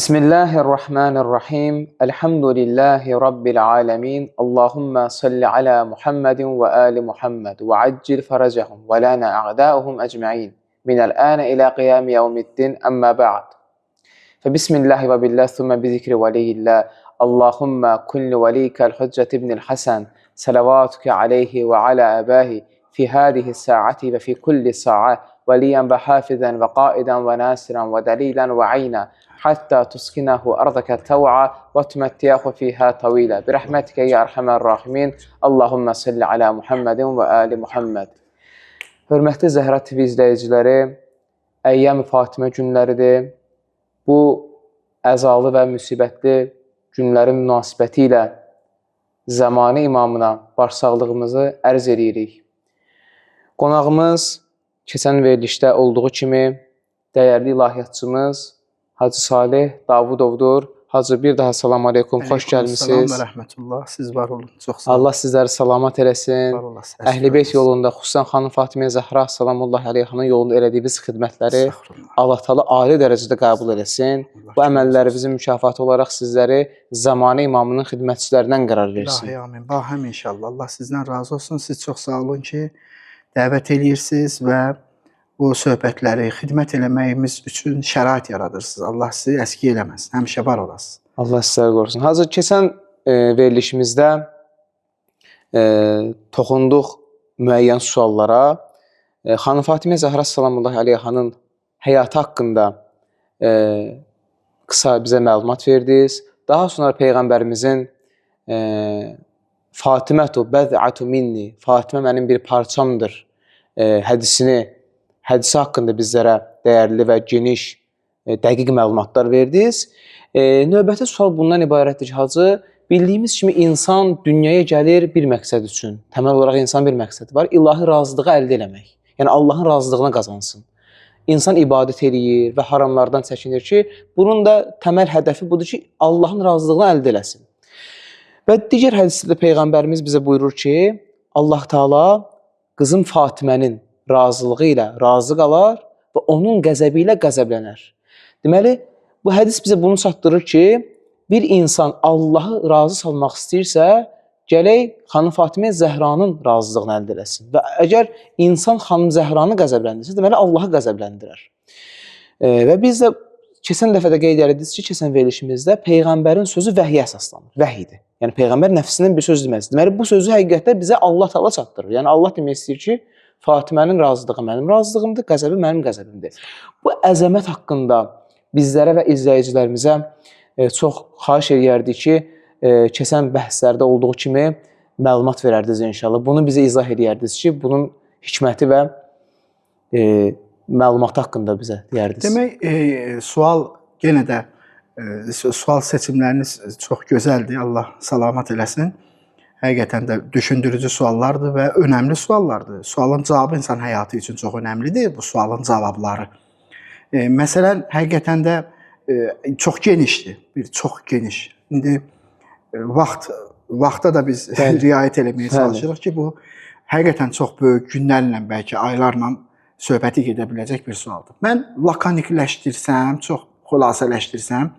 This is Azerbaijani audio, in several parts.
Bismillahirrahmanirrahim. Elhamdülillahi Rabbil alemin. Allahümme salli ala Muhammedin ve ali Muhammed ve accil faracahum ve lana a'da'uhum ecma'in. Minel âne ila qiyami yevmiddin amma ba'd. Febismillahi ve billah thumme bizikri veliyillah. Allahümme kulli velikel hüccet ibnil Hasan. Salavatuke aleyhi ve ala abahi fi hadihi saati ve fi kulli sa'a. Veliyen ve hafizan ve qaiden ve nasiran ve dalilan ve ayna. Hatta tuskinahu ardaka taw'a ve tumettiyahu fiha tawila. Birahmetike ya erhamer rahimin. Allahümme salli ala Muhammedin ve ali Muhammed. Hörmətli Zəhra TV izləyiciləri, Əyyam-ı Fatimə günləridir. Bu əzalı və müsibətli günlərin münasibəti ilə zamanı imamına başsağlığımızı ərz edirik. Qonağımız keçən verilişdə olduğu kimi dəyərli ilahiyyatçımız Hacı Salih Davudovdur. Hacı, bir daha salam aleykum, xoş gəlmişsiniz. Salam və rəhmətullah, siz var olun, çox sağ olun. Allah sizləri salamat eləsin. Əhl-i Beyt yolunda, xüsusən xanım Fatimə Zəhra salamullahi aleyhanın yolunda elədiyiniz xidmətləri Allah Teala ali dərəcədə qəbul eləsin. Bu əməllərimizin mükafatı olaraq sizləri zamanı imamının xidmətçilərindən qərar versin. İlahi, amin. Bahəm inşallah. Allah sizdən razı olsun. Siz çox sağ olun ki, dəvət eləyirsiniz və bu söhbətləri xidmət eləməyimiz üçün şərait yaradırsınız. Allah sizi əski eləməsin. Həmişə var olasınız. Allah sizləri qorusun. Hazır keçən verilişimizdə toxunduq müəyyən suallara. Xanım Fatimə Zəhra salamullahi aleyhanın həyatı haqqında qısa bizə məlumat verdiniz. Daha sonra Peyğəmbərimizin Fatimətu bəz'atu minni, Fatimə mənim bir parçamdır hədisi haqqında bizlərə dəyərli və geniş, dəqiq məlumatlar verdiniz. Növbəti sual bundan ibarətdir ki, Hacı, bildiyimiz kimi insan dünyaya gəlir bir məqsəd üçün. Təməl olaraq insan bir məqsədi var, ilahi razılığı əldə eləmək. Yəni Allahın razılığına qazansın. İnsan ibadət eləyir və haramlardan çəkinir ki, bunun da təməl hədəfi budur ki, Allahın razılığını əldə eləsin. Və digər hədisdə Peyğəmbərimiz bizə buyurur ki, Allah Teala qızım Fatimənin razılığı ilə razı qalar və onun qəzəbi ilə qəzəblənər. Deməli, bu hədis bizə bunu çatdırır ki, bir insan Allahı razı salmaq istəyirsə, gələk xanım Fatimə Zəhranın razılığını əldə eləsin. Və əgər insan xanım Zəhranı qəzəbləndirsə, deməli Allahı qəzəbləndirər. Və biz də keçən dəfə də qeyd edildiniz ki, keçən verilişimizdə Peyğəmbərin sözü vəhiyyə əsaslanır, vəhidir. Yəni Peyğəmbər nəfsindən bir söz deməz. Deməli, bu sözü həqiqətdə bizə Allah Teala çatdırır. Yəni Allah demək istəyir ki, Fatimənin razılığı mənim razılığımdır, qəzəbi mənim qəzəbimdir. Bu əzəmət haqqında bizlərə və izləyicilərimizə çox xahiş edərdik ki, keçən bəhslərdə olduğu kimi məlumat verərdiniz inşallah. Bunu bizə izah edərdiniz ki, bunun hikməti və məlumatı haqqında bizə deyərdiniz. Demək, sual yenə də, sual seçimləriniz çox gözəldir, Allah salamat eləsin. Həqiqətən də düşündürücü suallardır və önəmli suallardır. Sualın cavabı insan həyatı üçün çox önəmlidir, bu sualın cavabları. Məsələn, həqiqətən də çox genişdir, çox geniş. İndi vaxta da biz riayət eləməyə çalışırıq ki, bu həqiqətən çox böyük günlərlə, bəlkə aylarla söhbəti gedə biləcək bir sualdır. Mən lakanikləşdirsəm, çox xülasələşdirsəm,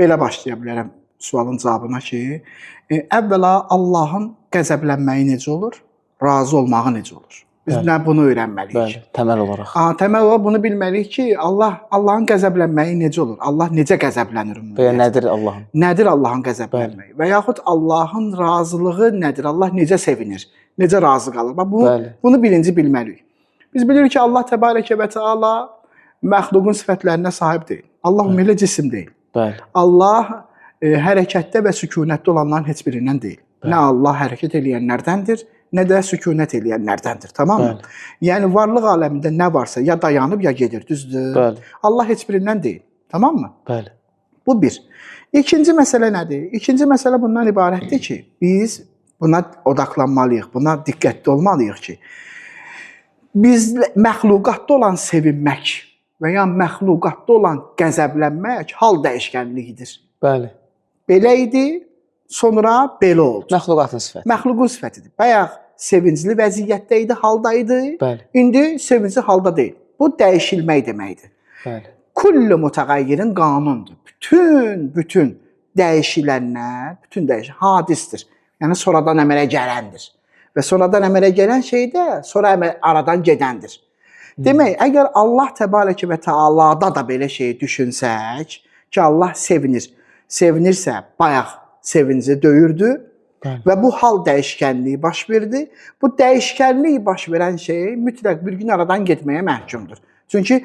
belə başlaya bilərəm sualın cavabına ki, əvvəla Allahın qəzəblənməyi necə olur, razı olmağı necə olur? Biz bunu öyrənməliyik. Bəli, təməl olaraq. Təməl olaraq bunu bilməliyik ki, Allahın qəzəblənməyi necə olur? Allah necə qəzəblənir? Və nədir Allahın? Nədir Allahın qəzəblənməyi? Və yaxud Allahın razılığı nədir? Allah necə sevinir? Necə razı qalır? Bunu birinci bilməliyik. Biz bilirik ki, Allah Təbarəkə və Teala məxluqun sifətlərinə sahib deyil. Allah ümumiyyətlə cisim deyil. Allah hərəkətdə və sükunətdə olanların heç birindən deyil. Nə Allah hərəkət eləyənlərdəndir, nə də sükunət eləyənlərdəndir. Tamam mı? Yəni, varlıq aləmində nə varsa, ya dayanıb, ya gedir, düzdür. Allah heç birindən deyil. Tamam mı? Bu bir. İkinci məsələ nədir? İkinci məsələ bundan ibarətdir ki, biz buna odaqlanmalıyıq, buna diqqətli olmalıyıq ki, biz məxluqatda olan sevinmək və ya məxluqatda olan qəzəblənmək hal dəyişkənliyidir. Belə idi, sonra belə oldu. Məxluqatın sifəti. Məxluqun sifətidir. Bayaq sevincli vəziyyətdə idi, haldaydı. İndi sevincli halda deyil. Bu dəyişilmək deməkdir. kullu mutagayyirin qanundur. Bütün dəyişilənlər, bütün hadisdir. Yəni sonradan əmələ gələndir. Və sonradan əmələ gələn şey də sonra aradan gedəndir. Demək, əgər Allah təbarəkə və təalada da belə şeyi düşünsək ki, Allah sevinir. Sevinirsə, bayaq sevinci döyürdü və bu hal dəyişkənliyi baş verdi. Bu dəyişkənliyi baş verən şey mütləq bir gün aradan getməyə məhkumdur. Çünki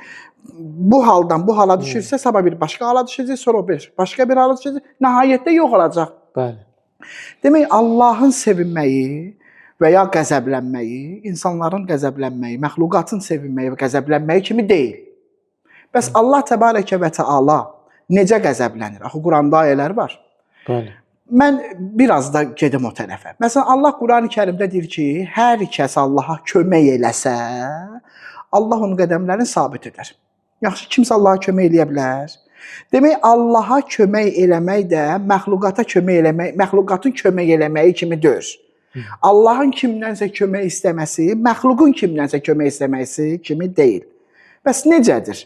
bu haldan bu hala düşürsə, sabah bir başqa hala düşəcək, sonra bir başqa bir hala düşəcək, nəhayətdə yox olacaq. Demək, Allahın sevinməyi və ya qəzəblənməyi, insanların qəzəblənməyi, məxluqatın sevinməyi və qəzəblənməyi kimi deyil. Bəs Allah təbarəkə və təala necə qəzəblənir? Axı, Quranda ayələr var. Mən biraz da gedim o tərəfə. Məsələn, Allah Quran-ı Kərimdə deyir ki, hər kəs Allaha kömək eləsə, Allah onun qədəmlərini sabit edər. Yaxşı, kimsə Allaha kömək eləyə bilər. Demək, Allaha kömək eləmək də məxluqata kömək eləmək, məxluqatın kömək eləməyi kimi deyil. Allahın kimdənsə kömək istəməsi, məxluqun kimdənsə kömək istəməsi kimi deyil. Bəs necədir?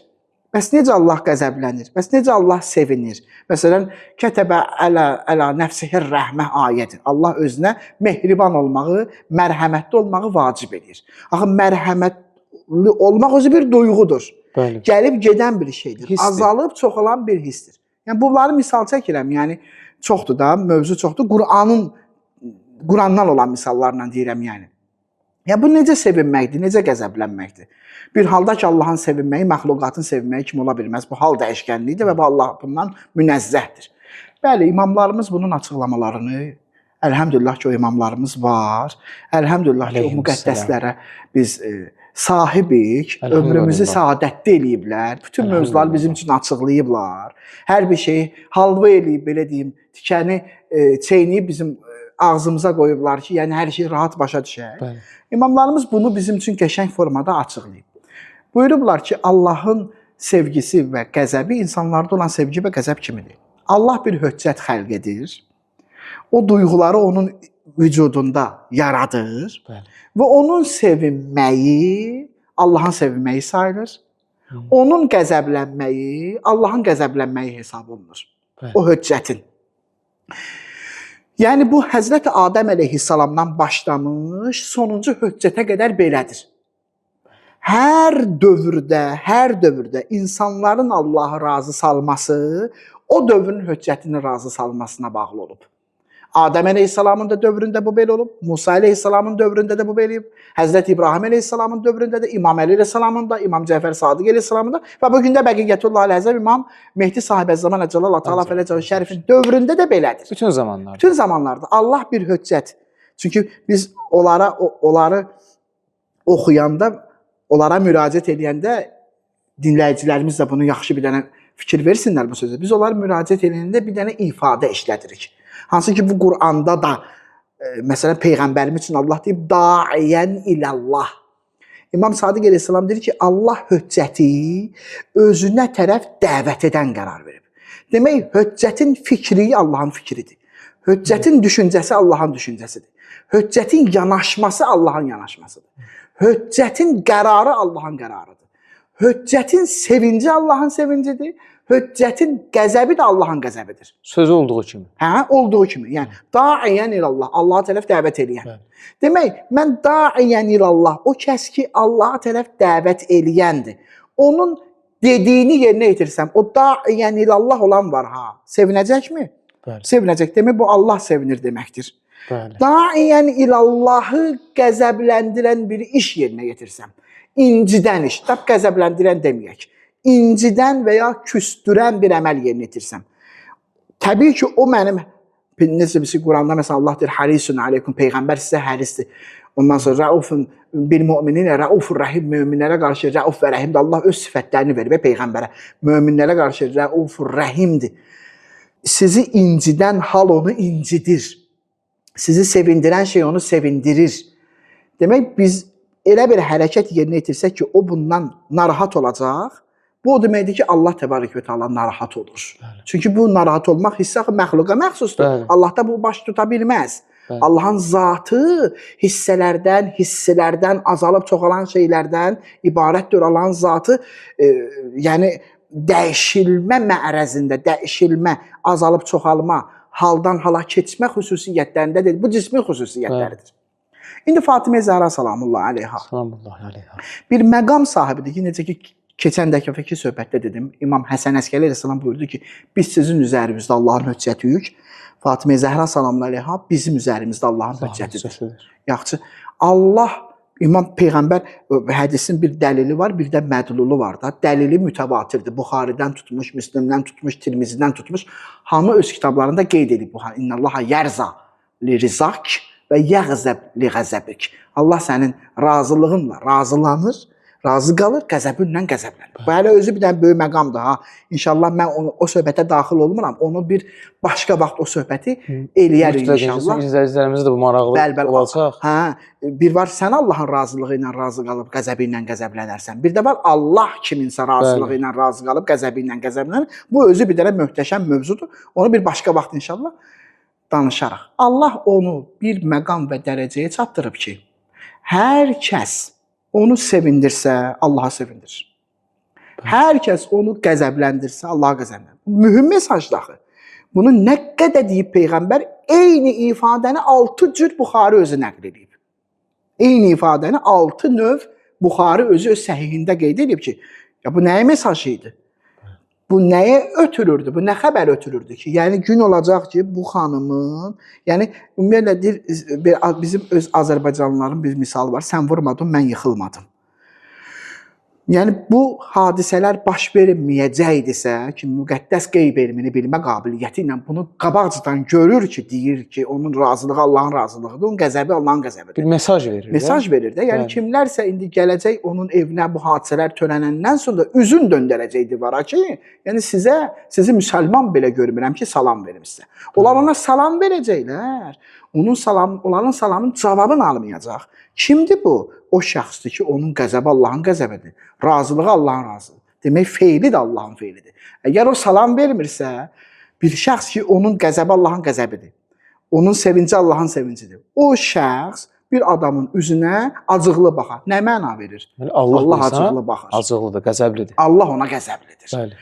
Bəs necə Allah qəzəblənir? Bəs necə Allah sevinir? Məsələn, kətəbə ələ nəfsihir rəhmə ayədir. Allah özünə mehriban olmağı, mərhəmətli olmağı vacib edir. Axı, mərhəmətli olmaq özü bir duyğudur. Gəlib gedən bir şeydir. Histir. Azalıb çoxalan bir histir. Yəni, bunları misal çəkirəm. Yəni, çoxdur da, mövzu çoxdur. Qurandan olan misallarla deyirəm, yəni. Yəni, bu necə sevinməkdir, necə qəzəblənməkdir? Bir halda ki, Allahın sevinməyi, məxluqatın sevinməyi kimi ola bilməz. Bu hal dəyişkənliyidir və bu Allah bundan münəzzəhdir. Bəli, imamlarımız bunun açıqlamalarını, əlhəmdülillah ki, o imamlarımız var. Əlhəmdülillah ki, o müqəddəslərə biz sahibik, ömrümüzü saadətli eləyiblər. Bütün mövzuları bizim üçün açıqlayıblar. Hər bir şeyi halva eləyib, belə deyim, tikəni çeynəyib bizim ağzımıza qoyublar ki, yəni hər şey rahat başa düşək. İmamlarımız bunu bizim üçün qəşəng formada açıqlayıb. Buyurublar ki, Allahın sevgisi və qəzəbi insanlarda olan sevgi və qəzəb kimidir. Allah bir höccət xəlq edir. O duyğuları onun vücudunda yaradır və onun sevinməyi Allahın sevinməyi sayılır. Onun qəzəblənməyi Allahın qəzəblənməyi hesab olunur. O höccətin. Yəni, bu Həzrət Adəm əleyhissalamdan başlamış, sonuncu höccətə qədər belədir. Hər dövrdə insanların Allahı razı salması o dövrün höccətini razı salmasına bağlı olub. Adəm əleyhissalamın da dövründə bu belə olub, Musa əleyhissalamın dövründə də bu belə olub, Həzrət İbrahim əleyhissalamın dövründə də, İmam Əli əleyhissalamın da, İmam Cəfər Sadiq əleyhissalamın da və bugün də Bəqiyyətullah Əl-Əzəm İmam Mehdi Sahib-əz-Zaman Əcəlal Təala Fələc Şərifin dövründə də belədir. Bütün zamanlarda. Bütün zamanlarda Allah bir höccət. Çünki biz onları oxuyanda, onlara müraciət edəndə dinləyicilərimiz də bunu yaxşı bir dənə fikir versinlər bu sözə. Biz onlara müraciət edəndə bir dənə ifadə işlədirik. Hansı ki, bu Quranda da, məsələn, Peyğəmbərimiz üçün Allah deyib, daiyən ilallah. İmam Sadiq əleyhissalam deyir ki, Allah höccəti özünə tərəf dəvət edən qərar verib. Demək, höccətin fikri Allahın fikridir. Höccətin düşüncəsi Allahın düşüncəsidir. Höccətin yanaşması Allahın yanaşmasıdır. Höccətin qərarı Allahın qərarıdır. Höccətin sevinci Allahın sevincidir. Höccətin qəzəbi də Allahın qəzəbidir. Sözü olduğu kimi. Hə, olduğu kimi. Yəni, daiyən ilallah, Allaha tərəf dəvət eləyən. Demək, mən daiyən ilallah, o kəs ki, Allaha tərəf dəvət eləyəndir. Onun dediyini yerinə yetirsəm, o daiyən ilallah olan var, ha, sevinəcəkmi? Sevinəcək. Demək, bu Allah sevinir deməkdir. Daiyən ilallahı qəzəbləndirən bir iş yerinə yetirsəm, incidən iş, tab qəzəbləndirən deməyək, incidən və ya küstürən bir əməl yerinə yetirsəm. Təbii ki, o mənim, necə birisi Quranda məsələn Allah deyir, harisun aleykum, Peyğəmbər sizə hərisdir. Ondan sonra Rəufun bil mümininə, Rəufur rəhim, möminlərə qarşı Rəuf və rəhimdir. Allah öz sifətlərini verir Peyğəmbərə. Möminlərə qarşı Rəufur rəhimdir. Sizi incidən hal onu incidir. Sizi sevindirən şey onu sevindirir. Demək, biz elə bir hərəkət yerinə yetirsək ki, o bundan narahat olacaq. Bu o deməkdir ki, Allah təbarək və təala narahat olur. Çünki bu narahat olmaq hissə məxluqa məxsusdur. Allahda bu baş tuta bilməz. Allahın zatı hissələrdən azalıb çoxalan şeylərdən ibarətdir. Allahın zatı, yəni dəyişilmə mə'rəzində, dəyişilmə, azalıb çoxalma, haldan hala keçmə xüsusiyyətlərində deyil. Bu cismi xüsusiyyətləridir. İndi Fatimə Zəhra salamullahi aleyha. Salamullahi aleyha. Bir məqam sahibidir ki, necə ki, keçən dəfəki söhbətdə dedim, İmam Həsən Əskəri əleyhissalam buyurdu ki, biz sizin üzərinizdə Allahın höccətiyik. Fatimə Zəhra salamullahi aleyha bizim üzərimizdə Allahın höccətidir. Yaxşı, Allah, İmam Peyğəmbər hədisin bir dəlili var, bir də mədlulu var da. Dəlili mütəvatirdir. Buxaridən tutmuş, Müslimdən tutmuş, Tirmizidən tutmuş. Hamı öz kitablarında qeyd edib bu. İnnallaha yerza li rizak və yəğzəb li qəzəbik. Allah sənin razılığınla razılanır, razı qalır, qəzəbinlə qəzəblənir. Bu hələ özü bir dənə böyük məqamdır ha. İnşallah mən o söhbətə daxil olmuram. Onu bir başqa vaxt o söhbəti eləyərik inşallah. İzləyicilərimiz də bu maraqlı olacaq. Hə, bir var sən Allahın razılığı ilə razı qalıb qəzəbi ilə qəzəblənərsən. Bir də var Allah kiminsə razılığı ilə razı qalıb qəzəbi ilə qəzəblənər. Bu özü bir dənə möhtəşəm mövzudur. Onu bir başqa vaxt inşallah danışarıq. Allah onu bir məqam və dərəcəyə çatdırıb ki, hər kəs onu sevindirsə, Allaha sevindirir. Hər kəs onu qəzəbləndirsə, Allaha qəzəbləndirir. Mühüm mesajdır axı. Bunu nə qədər deyib Peyğəmbər, eyni ifadəni 6 cür Buxari özü nəql edib. Eyni ifadəni 6 növ Buxari özü öz səhihində qeyd edib ki, ya bu nəyə mesaj idi? Bu nəyə ötürürdü? Bu nə xəbər ötürürdü ki? Yəni gün olacaq ki, bu xanımın, yəni ümumiyyətlə deyir, bizim öz Azərbaycanlıların bir misalı var. Sən vurmadın, mən yıxılmadım. Yəni bu hadisələr baş verməyəcəkdisə ki, müqəddəs qeyb elmini bilmə qabiliyyəti ilə bunu qabaqcadan görür ki, deyir ki, onun razılığı Allahın razılığıdır, onun qəzəbi Allahın qəzəbidir. Bir mesaj verir. Mesaj verir də. Yəni kimlərsə indi gələcək onun evinə bu hadisələr törənəndən sonra üzün döndərəcək divara ki, yəni sizi müsəlman belə görmürəm ki, salam verim sizə. Onlar ona salam verəcəklər. Onların salamın cavabını almayacaq. Kimdir bu? O şəxsdir ki, onun qəzəbi Allahın qəzəbidir. Razılığı Allahın razılığı. Demək, feili də Allahın feilidir. Əgər o salam vermirsə, bir şəxs ki, onun qəzəbi Allahın qəzəbidir. Onun sevinci Allahın sevincidir. O şəxs bir adamın üzünə acıqlı baxar. Nə məna verir? Yəni, Allah acıqlı baxır. Acıqlıdır, qəzəblidir. Allah ona qəzəblidir. Bəli.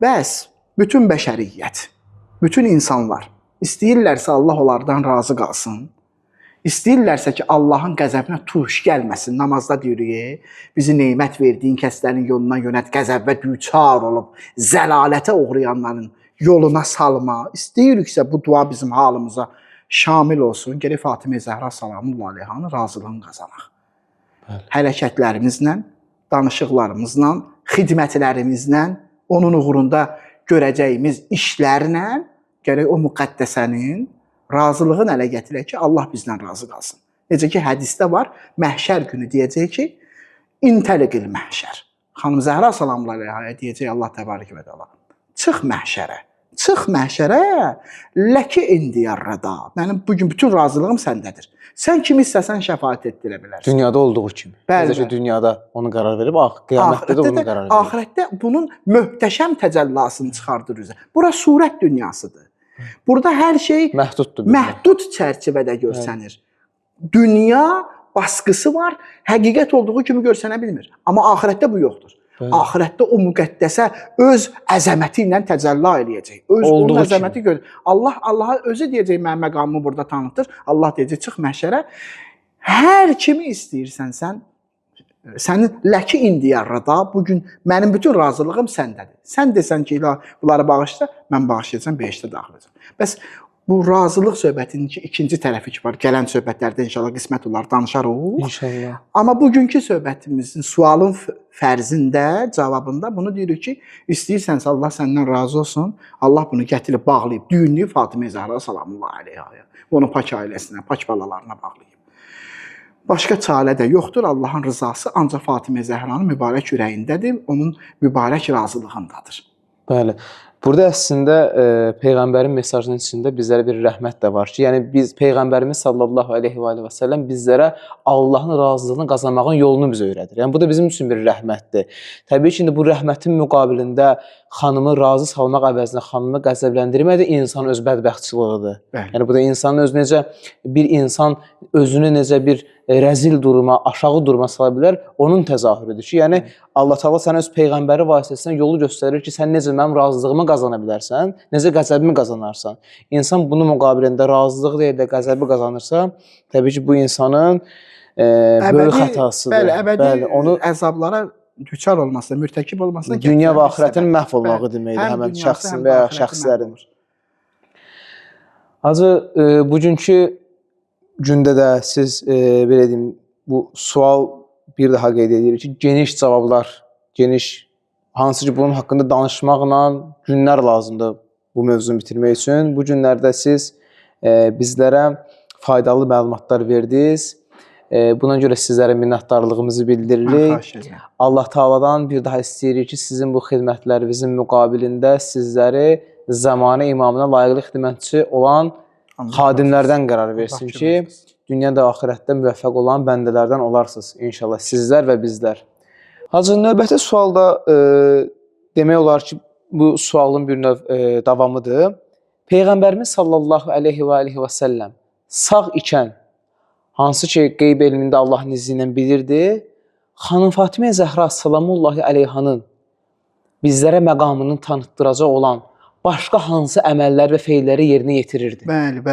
Bəs bütün bəşəriyyət, bütün insanlar istəyirlərsə Allah onlardan razı qalsın. İstəyirlərsə ki, Allahın qəzəbinə tuş gəlməsin. Namazda deyirik, bizi neymət verdiyin kəslərin yoluna yönət, qəzəbə düçar olub, zəlalətə uğrayanların yoluna salma. İstəyiriksə bu dua bizim halımıza şamil olsun. Gərək Fatimə Zəhra salamullahi aleyhanın razılığını qazanaq. Hərəkətlərimizlə, danışıqlarımızla, xidmətlərimizlə, onun uğrunda görəcəyimiz işlərlə gərək o müqəddəsənin razılığını ələ gətirək ki, Allah bizdən razı qalsın. Necə ki, hədisdə var, məhşər günü deyəcək ki, intəliqil məhşər. Xanım Zəhra salamullahi aleyhaya deyəcək Allah təbarək və təala. Çıx məhşərə. Çıx məhşərə, ləki indiyarrada. Mənim bugün bütün razılığım səndədir. Sən kimi istəsən şəfaət etdirə bilərsən. Dünyada olduğu kimi. Necə ki, dünyada onu qərar verib, qiyamətdə də onu qərar verib. Axirətdə bunun möhtəşəm təcəllasını çıxardır üzə. Bura surət dünyasıdır. Burada hər şey məhdud çərçivədə görsənir. Dünya baskısı var, həqiqət olduğu kimi görsənə bilmir. Amma axirətdə bu yoxdur. Axirətdə o müqəddəsə öz əzəməti ilə təcəllə eləyəcək. Onun əzəməti görür. Allaha özü deyəcək, mənim məqamımı burada tanıtır. Allah deyəcək, çıx məhşərə. Hər kimi istəyirsən sən, sənin ləki indiyarrada bugün mənim bütün razılığım səndədir. Sən desən ki, bunları bağışla, mən bağışlayacağım, behiştə daxil edəcəm. Bəs bu razılıq söhbətinin ikinci tərəfi ki var. Gələn söhbətlərdə inşallah qismət olar, danışarıq. İnşallah. Amma bugünkü söhbətimizin sualın fərzində, cavabında bunu deyirik ki, istəyirsənsə Allah səndən razı olsun. Allah bunu gətirib, bağlayıb, düyünləyib Fatimə Zəhra salamullahi aleyhaya. Onu pak ailəsinə, pak balalarına bağlayıb. Başqa çarə də yoxdur. Allahın rızası ancaq Fatimə Zəhranın mübarək ürəyindədir, onun mübarək razılığındadır. Bəli. Burada əslində Peyğəmbərin mesajının içində bizlərə bir rəhmət də var ki, yəni biz Peyğəmbərimiz sallallahu aleyhi və səlləm bizlərə Allahın razılığını qazanmağın yolunu bizə öyrədir. Yəni bu da bizim üçün bir rəhmətdir. Təbii ki, indi bu rəhmətin müqabilində xanımı razı salmaq əvəzinə xanımı qəzəbləndirmədi, insan öz bədbəxtçiliğidir. Yəni bu da insanın öz necə bir insan özünü necə bir rəzil duruma, aşağı duruma sala bilər, onun təzahürüdür ki, yəni Allah Taala sənə öz peyğəmbəri vasitəsilə yolu göstərir ki, sən necə mənim razılığımı qazana bilərsən, necə qəzəbimi qazanarsan. İnsan bunun müqabilində razılıq deyil də qəzəbi qazanırsa, təbii ki, bu insanın böyük xətasıdır. Bəli, onu əzablara düçar olmasına, mürtəkib olmasına dünya və axirətin məhv olmağı deməkdir həmin şəxsin və ya şəxslərin. Hacı, bugünkü gündə də siz belə deyim, bu sual bir daha qeyd edirik ki, geniş cavablar, geniş, hansı ki bunun haqqında danışmaqla günlər lazımdır bu mövzunu bitirmək üçün. Bu günlərdə siz bizlərə faydalı məlumatlar verdiniz. Buna görə sizlərə minnətdarlığımızı bildiririk. Allah Taala'dan bir daha istəyirik ki, sizin bu xidmətlərinizin müqabilində sizləri zamanı imamına layiqli xidmətçi olan xadimlərdən qərar versin ki, dünyada axirətdə müvəffəq olan bəndələrdən olarsınız inşallah, sizlər və bizlər. Hacı, növbəti sualda demək olar ki, bu sualın bir növ davamıdır. Peyğəmbərimiz sallallahu aleyhi və səlləm sağ ikən, hansı ki qeyb elmində Allahın izni ilə bilirdi, xanım Fatimə Zəhra salamullahi aleyhanın bizlərə məqamını tanıtdıracaq olan başqa hansı əməllər və feilləri yerinə yetirirdi. Bəli.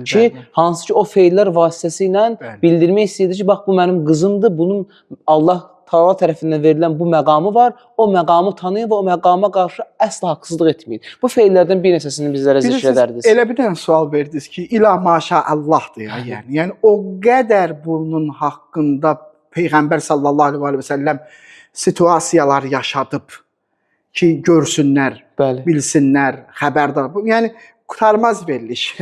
Ki, hansı ki o feillər vasitəsilə bildirmək istəyirdi ki, bax bu mənim qızımdır, bunun Allah Taala tərəfindən verilən bu məqamı var, o məqamı tanıyır və o məqama qarşı əsla haqsızlıq etməyir. Bu feillərdən bir neçəsini bizlərə zikr edərdiniz. Elə bir dənə sual verdiniz ki, ilah maşallahdır ya, yəni. Yəni o qədər bunun haqqında Peyğəmbər sallallahu aleyhi və səlləm situasiyalar yaşadıb ki, görsünlər, bilsinlər, xəbərdar. Yəni qurtarmaz veriliş.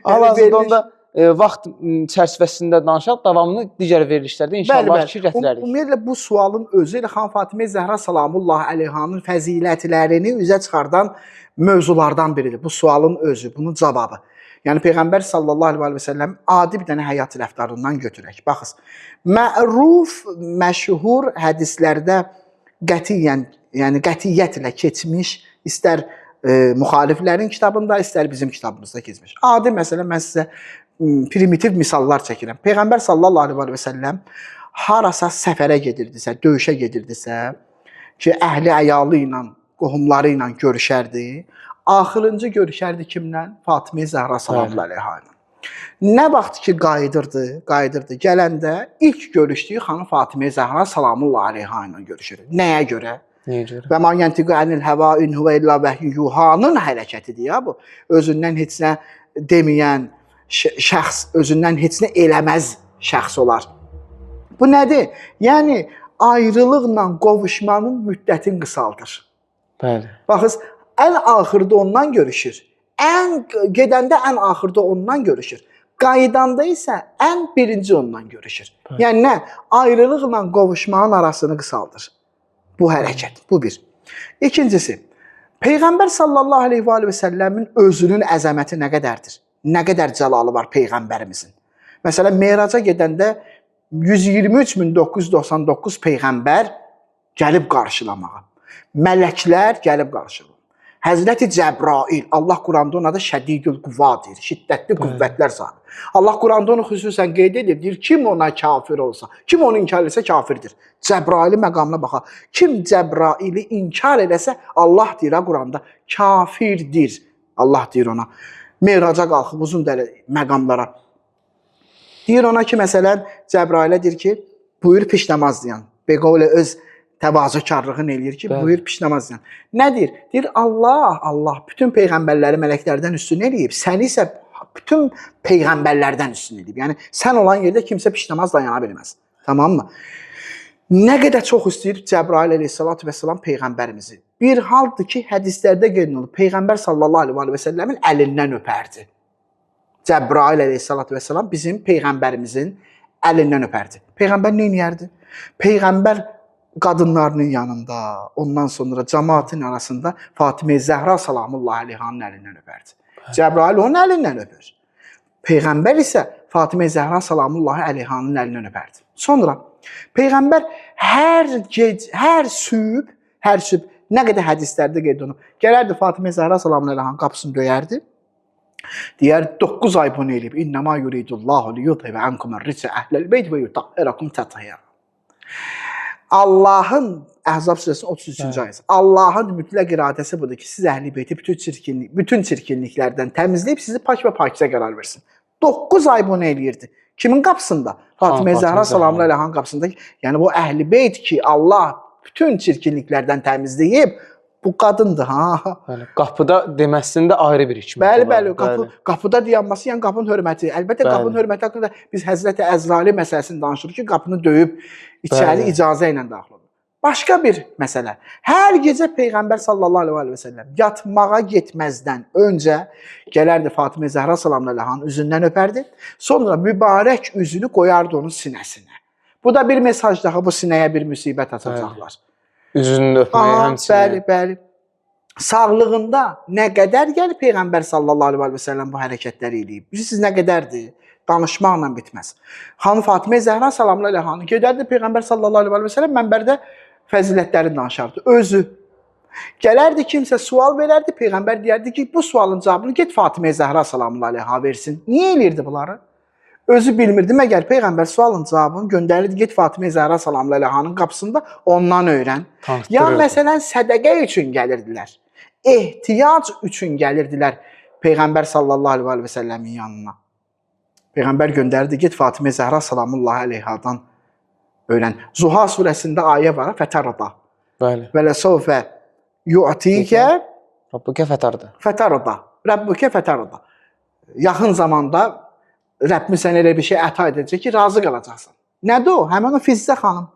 Hal-hazırda onda vaxt çərçivəsində danışaq, davamını digər verilişlərdə inşallah ki, gətirərik. Ümumiyyətlə, bu sualın özü ilə xanım Fatimə Zəhra salamullahi aleyhanın fəzilətlərini üzə çıxardan mövzulardan biridir. Bu sualın özü, bunun cavabı. Yəni, Peyğəmbər sallallahu aleyhi və səlləm adi bir dənə həyat rəftarından götürək. Baxız, məruf, məşhur hədislərdə qətiyyən, yəni qətiyyətlə keçmiş, istər müxaliflərin kitabında, istər bizim kitabımızda keçmiş. Adi məsələ, mən sizə primitiv misallar çəkirəm. Peyğəmbər sallallahu aleyhi və səlləm harasa səfərə gedirdisə, döyüşə gedirdisə ki, əhli əyalı ilə, qohumları ilə görüşərdi. Axırıncı görüşərdi kimlə? Fatimə Zəhra sallallahu aleyha ilə. Nə vaxt ki, qayıdırdı, gələndə ilk görüşdüyü xanım Fatimə Zəhra sallallahu aleyha ilə görüşür. Nəyə görə? Və ma yantiqu anil hava in huve illa vahyu yuhanın hərəkətidir ya bu. Özündən heç nə deməyən şəxs, özündən heç nə eləməz şəxs olar. Bu nədir? Yəni, ayrılıqla qovuşmanın müddətini qısaldır. Bəli. Baxız, ən axırda ondan görüşür. Gedəndə ən axırda ondan görüşür. Qayıdanda isə ən birinci ondan görüşür. Yəni nə? Ayrılıqla qovuşmanın arasını qısaldır. Bu hərəkət, bu bir. İkincisi, Peyğəmbər sallallahu aleyhi və səlləmin özünün əzəməti nə qədərdir? Nə qədər cəlalı var Peyğəmbərimizin? Məsələn, Meyraca gedəndə 123.999 Peyğəmbər gəlib qarşılamağa. Mələklər gəlib qarşılamağa. Həzrəti Cəbrail, Allah Quranda ona da şədidül qüvva deyir, şiddətli qüvvətlər sahibi. Allah Quranda onu xüsusən qeyd edir, deyir, kim ona kafir olsa, kim onu inkar etsə kafirdir. Cəbraili məqamına baxa, kim Cəbraili inkar eləsə, Allah deyir Quranda, kafirdir. Allah deyir ona, Meyraca qalxıb uzun məqamlara. Deyir ona ki, məsələn, Cəbrailə deyir ki, buyur piş namaz deyən. Beqovlə öz təvazökarlığını eləyir ki, buyur piş namaz deyən. Nə deyir? Deyir, Allah bütün peyğəmbərləri mələklərdən üstün eləyib, səni isə bütün peyğəmbərlərdən üstün eləyib. Yəni, sən olan yerdə kimsə piş namaz dayana bilməz. Tamam mı? Nə qədər çox istəyir Cəbrail əleyhissalatu vesselam peyğəmbərimizi. Bir haldır ki, hədislərdə qeyd olunur, Peyğəmbər sallallahu aleyhi və səlləmin əlindən öpərdi. Cəbrail əleyhissalatu vesselam bizim peyğəmbərimizin əlindən öpərdi. Peyğəmbər nə edərdi? Peyğəmbər qadınlarının yanında, ondan sonra cəmaətin arasında Fatimə Zəhra salamullahi aleyhanın əlindən öpərdi. Cəbrail onun əlindən öpür. Peyğəmbər isə Fatimə Zəhra salamullahi aleyhanın əlindən öpərdi. Sonra Peyğəmbər hər sübh Nə qədər hədislərdə qeyd olunub. Gələrdi Fatimə Zəhra salamü əleyhanın qapısını döyərdi. Deyər 9 ay bunu eləyib. İnnəma yuridullahu liyudhiba ankum ar-rijsa ahlal beyt və yutahhirakum tathira. Allahın Əhzab surəsinin 33-cü ayəsi. Allahın mütləq iradəsi budur ki, siz əhli beyti bütün çirkinliklərdən təmizləyib sizi pak və pakizə qərar versin. 9 ay bunu eləyirdi. Kimin qapısında? Fatimə Zəhra salamü əleyhanın qapısında. Yəni bu əhli beyt ki, Allah bütün çirkinliklərdən təmizləyib, bu qadındır ha. Bəli, qapıda deməsində ayrı bir hikmət var. Bəli, qapıda dayanması, yəni qapının hörməti. Əlbəttə qapının hörməti haqqında biz Həzrəti Əzrail məsələsini danışırıq ki, qapını döyüb içəri icazə ilə daxil olur. Başqa bir məsələ. Hər gecə Peyğəmbər sallallahu əleyhi və səlləm yatmağa getməzdən öncə gələrdi Fatimə Zəhra salamü əleyhanın üzündən öpərdi. Sonra mübarək üzünü qoyardı onun sinəsinə. Bu da bir mesaj daha, bu sinəyə bir müsibət atacaqlar. Üzünü öpməyə həmçinin. Bəli. Sağlığında nə qədər gəl Peyğəmbər sallallahu əleyhi və səlləm bu hərəkətləri eləyib. Bilirsiniz nə qədərdir? Danışmaqla bitməz. Xanım Fatimə Zəhra salamü əleyhanın gedərdi Peyğəmbər sallallahu əleyhi və səlləm mənbərdə fəzilətlərini danışardı. Özü gələrdi, kimsə sual verərdi, Peyğəmbər deyərdi ki, bu sualın cavabını get Fatimə Zəhra salamü əleyha versin. Niyə eləyirdi bunları? Özü bilmirdi, məgər Peyğəmbər sualın cavabını göndərirdi, get Fatimə Zəhra salamü əleyhanın qapısında ondan öyrən. Ya məsələn sədəqə üçün gəlirdilər, ehtiyac üçün gəlirdilər Peyğəmbər sallallahu əleyhi və səlləmin yanına. Peyğəmbər göndərirdi, get Fatimə Zəhra salamü əleyhadan öyrən. Zuha surəsində ayə var, fətarda. Bəli. Və ləsəvfə yu'tikə Rabbuka fətarda. Fətarda. Rabbuka fətarda. Yaxın zamanda Rəbbim sənə elə bir şey əta edəcək ki, razı qalacaqsan. Nədir o? Həmin o Fizzə xanım.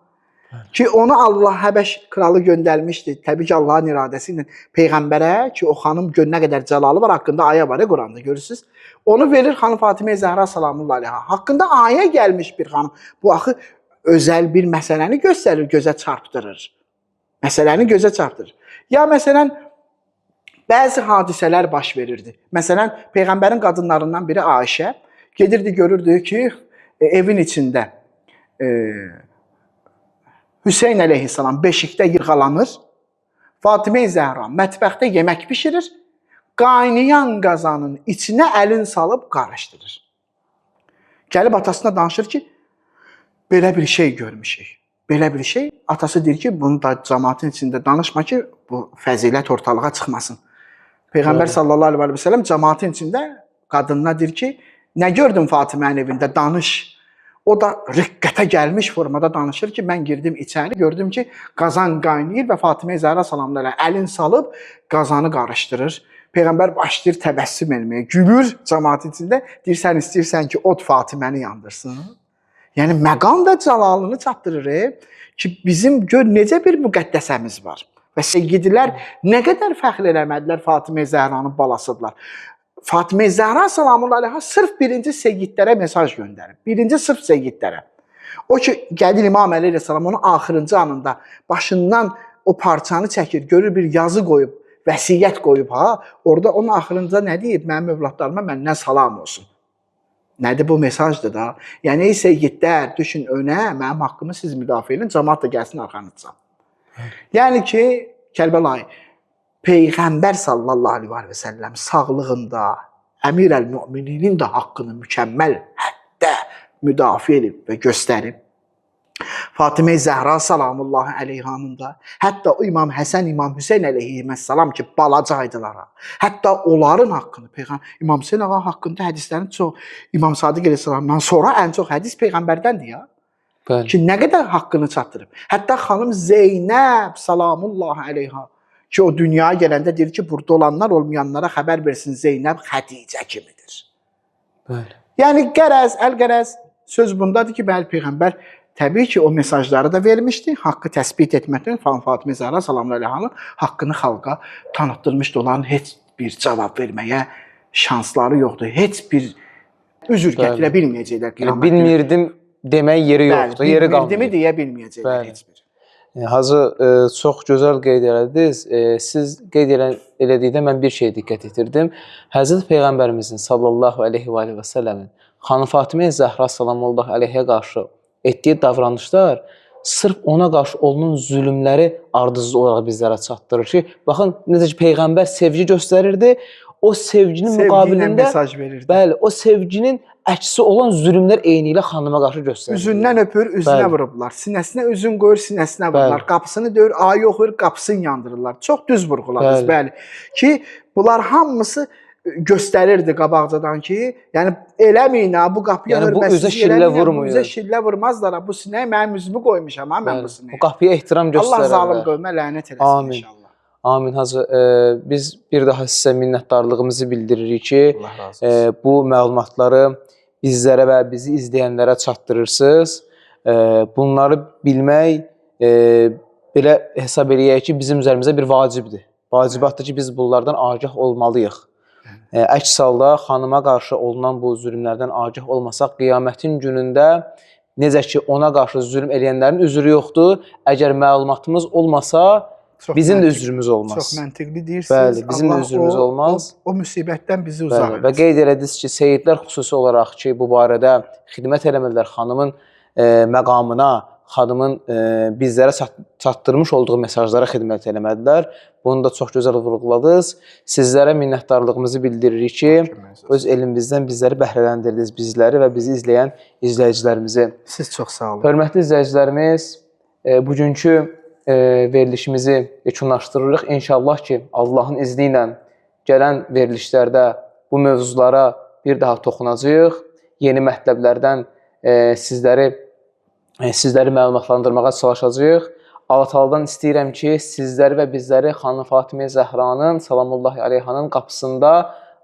Ki onu Allah Həbəş kralı göndərmişdi. Təbii ki, Allahın iradəsi ilə Peyğəmbərə ki, o xanım gör nə qədər cəlalı var, haqqında ayə var Quranda, görürsünüz. Onu verir xanım Fatimə Zəhra salamü əleyha. Haqqında ayə gəlmiş bir xanım. Bu axı özəl bir məsələni göstərir, gözə çarpdırır. Məsələni gözə çarpdırır. Ya məsələn, bəzi hadisələr baş verirdi. Məsələn, Peyğəmbərin qadınlarından biri Ayşə gedirdi, görürdü ki, evin içində Hüseyn əleyhissalam beşikdə yırğalanır, Fatimə Zəhra mətbəxdə yemək bişirir, qaynayan qazanın içinə əlin salıb qarışdırır. Gəlib atasına danışır ki, belə bir şey görmüşük. Belə bir şey. Atası deyir ki, bunu da cəmaatın içində danışma ki, bu fəzilət ortalığa çıxmasın. Peyğəmbər sallallahu əleyhi və səlləm cəmaatın içində qadınına deyir ki, nə gördün Fatimənin evində, danış. O da riqqətə gəlmiş formada danışır ki, mən girdim içəri, gördüm ki, qazan qaynayır və Fatimə Zəhra salamü əleyha əlin salıb qazanı qarışdırır. Peyğəmbər başlayır təbəssüm etməyə, gülür cəmaatın içində. Deyir, sən istəyirsən ki, od Fatiməni yandırsın. Yəni məqam və cəlalını çatdırır ki, bizim gör necə bir müqəddəsəmiz var. Və seyyidlər nə qədər fəxr eləmədilər Fatimə Zəhranın balasıdırlar. Fatimə Zəhra salamü əleyha sırf birinci seyyidlərə mesaj göndərib. Birinci sırf seyyidlərə. O ki, gəlir İmam Əli əleyhissalam onun axırıncı anında başından o parçanı çəkir, görür bir yazı qoyub, vəsiyyət qoyub ha. Orada onun axırıncı nə deyib? Mənim övladlarıma məndən salam olsun. Nədir bu mesajdır da? Yəni, ey seyyidlər, düşün önə, mənim haqqımı siz müdafiə edin, cəmaat da gəlsin arxanızca. Yəni ki, Kərbəlayı, Peyğəmbər sallallahu aleyhi və səlləm sağlığında Əmir əl-Mümininin də haqqını mükəmməl həddə müdafiə edib və göstərib. Fatimə Zəhra salamullahi əleyhanın da, hətta o İmam Həsən, İmam Hüseyn əleyhissalam ki, balacaydılar. Hətta onların haqqını, İmam Hüseyn ağa haqqında hədislərin çox, İmam Sadiq əleyhissalamdan sonra ən çox hədis Peyğəmbərdəndir ya. Bəli. Ki, nə qədər haqqını çatdırıb. Hətta xanım Zeynəb salamullahi əleyha ki, o dünyaya gələndə deyir ki, burada olanlar olmayanlara xəbər versin, Zeynəb Xədicə kimidir. Bəli. Yəni, əl-qərəz söz bundadır ki, bəli, Peyğəmbər təbii ki, o mesajları da vermişdi. Haqqı təsbit etməkdən Fatimə Zəhra salamü əleyhanın haqqını xalqa tanıtdırmışdı. Onların heç bir cavab verməyə şansları yoxdur. Heç bir üzr gətirə bilməyəcəklər. Bilmirdim demək yeri yoxdur. Yeri qalmır. Bilmirdimi deyə bilməyəcəklər heç bir. Hacı, çox gözəl qeyd elədiniz. Siz qeyd elədikdə mən bir şey diqqət etirdim. Həzrət Peyğəmbərimizin sallallahu aleyhi və səlləmin xanım Fatimə Zəhra salamullah əleyhə qarşı etdiyi davranışlar sırf ona qarşı olunan zülmləri ardıcıl olaraq bizlərə çatdırır ki, baxın necə ki peyğəmbər sevgi göstərirdi, o sevginin müqabilində mesaj verirdi. Bəli, o sevginin əksi olan zülmlər eynilə xanıma qarşı göstərilir. Üzündən öpür, üzünə vurublar. Sinəsinə üzün qoyur, sinəsinə vururlar. Qapısını döyür, ayı oxuyur, qapısını yandırırlar. Çox düz vurğuladınız, bəli. Ki bunlar hamısı göstərirdi qabaqcadan ki, yəni eləməyin ha, bu qapıya hörmətsiz eləməyin, üzə şillə vurmazlar. Bu sinəyə mənim üzümü qoymuşam ha, mən bu sinəyə. Bu qapıya ehtiram göstərirlər. Allah zalim qövmə lənət eləsin inşallah. Amin hacı. Biz bir daha sizə minnətdarlığımızı bildiririk ki, bu məlumatları bizlərə və bizi izləyənlərə çatdırırsınız. Bunları bilmək belə hesab eləyək ki, bizim üzərimizə bir vacibdir. Vacibatdır ki, biz bunlardan agah olmalıyıq. Əks halda xanıma qarşı olunan bu zülmlərdən agah olmasaq, qiyamətin günündə necə ki, ona qarşı zülm eləyənlərin üzrü yoxdur. Əgər məlumatımız olmasa, bizim də üzrümüz olmaz. Çox məntiqli deyirsiniz. Bəli, bizim də üzrümüz olmaz. O müsibətdən bizi uzaq etsin. Və qeyd elədiniz ki, seyidlər xüsusi olaraq ki, bu barədə xidmət eləməlidirlər xanımın məqamına, xanımın bizlərə çatdırmış olduğu mesajlara xidmət eləməlidirlər. Bunu da çox gözəl vurğuladınız. Sizlərə minnətdarlığımızı bildiririk ki, öz elimizdən bizləri bəhrələndirdiniz, bizləri və bizi izləyən izləyicilərimizi. Siz çox sağ olun. Hörmətli izləyicilərimiz, bugünkü verilişimizi yekunlaşdırırıq. İnşallah ki, Allahın izni ilə gələn verilişlərdə bu mövzulara bir daha toxunacağıq. Yeni mətləblərdən sizləri məlumatlandırmağa çalışacağıq. Allah Taala'dan istəyirəm ki, sizləri və bizləri Xanım Fatimə Zəhranın, salamullahi aleyhanın qapısında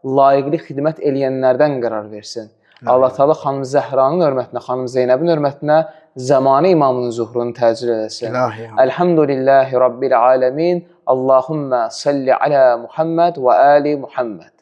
layiqli xidmət eləyənlərdən qərar versin. Allah Taala Xanım Zəhranın hörmətinə, Xanım Zeynəbin hörmətinə zamanı imamının zuhrunu təcil eləsin. Elhamdülillahi Rabbil aləmin. Allahümmə salli alə Muhammed və ali Muhammed.